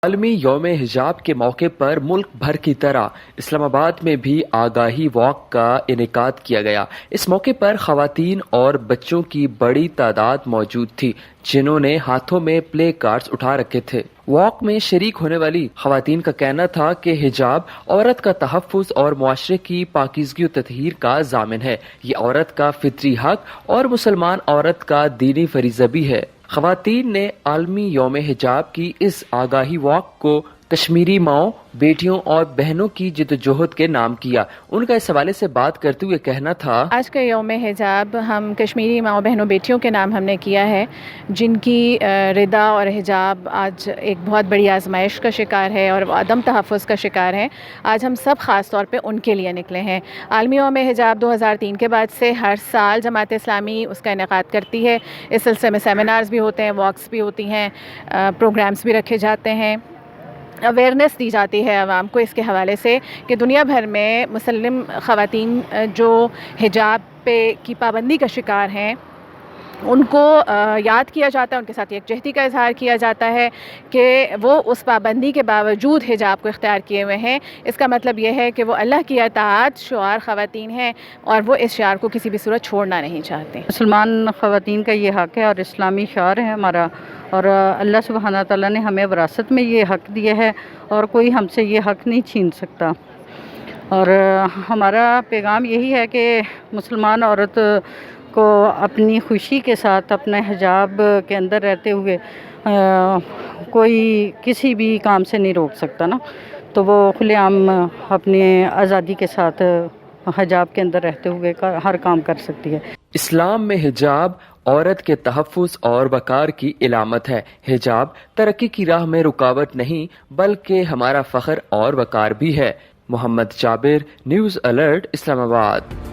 عالمی یوم حجاب کے موقع پر ملک بھر کی طرح اسلام آباد میں بھی آگاہی واک کا انعقاد کیا گیا۔ اس موقع پر خواتین اور بچوں کی بڑی تعداد موجود تھی جنہوں نے ہاتھوں میں پلے کارڈز اٹھا رکھے تھے۔ واک میں شریک ہونے والی خواتین کا کہنا تھا کہ حجاب عورت کا تحفظ اور معاشرے کی پاکیزگی و تطہیر کا ضامن ہے۔ یہ عورت کا فطری حق اور مسلمان عورت کا دینی فریضہ بھی ہے۔ خواتین نے عالمی یوم حجاب کی اس آگاہی واک کو کشمیری ماؤں، بیٹیوں اور بہنوں کی جدوجہد کے نام کیا۔ ان کا اس حوالے سے بات کرتے ہوئے کہنا تھا، آج کا یوم حجاب ہم کشمیری ماؤں بہنوں بیٹیوں کے نام ہم نے کیا ہے، جن کی ردا اور حجاب آج ایک بہت بڑی آزمائش کا شکار ہے اور عدم تحفظ کا شکار ہے۔ آج ہم سب خاص طور پہ ان کے لیے نکلے ہیں۔ عالمی یوم حجاب 2003 کے بعد سے ہر سال جماعت اسلامی اس کا انعقاد کرتی ہے۔ اس سلسلے میں سیمینارز بھی ہوتے ہیں، واکس بھی ہوتی ہیں، پروگرامز بھی رکھے جاتے ہیں، اویئرنیس دی جاتی ہے عوام کو اس کے حوالے سے کہ دنیا بھر میں مسلم خواتین جو حجاب کی پابندی کا شکار ہیں ان کو یاد کیا جاتا ہے، ان کے ساتھ یکجہتی کا اظہار کیا جاتا ہے کہ وہ اس پابندی کے باوجود حجاب کو اختیار کیے ہوئے ہیں۔ اس کا مطلب یہ ہے کہ وہ اللہ کی اطاعت شعار خواتین ہیں اور وہ اس شعار کو کسی بھی صورت چھوڑنا نہیں چاہتے۔ مسلمان خواتین کا یہ حق ہے اور اسلامی شعار ہے ہمارا، اور اللہ سبحانہ تعالیٰ نے ہمیں وراثت میں یہ حق دیا ہے اور کوئی ہم سے یہ حق نہیں چھین سکتا۔ اور ہمارا پیغام یہی ہے کہ مسلمان عورت کو اپنی خوشی کے ساتھ اپنے حجاب کے اندر رہتے ہوئے کوئی کسی بھی کام سے نہیں روک سکتا نا، تو وہ کھلے عام اپنی آزادی کے ساتھ حجاب کے اندر رہتے ہوئے ہر کام کر سکتی ہے۔ اسلام میں حجاب عورت کے تحفظ اور وقار کی علامت ہے۔ حجاب ترقی کی راہ میں رکاوٹ نہیں بلکہ ہمارا فخر اور وقار بھی ہے۔ محمد جابر، نیوز الرٹ، اسلام آباد۔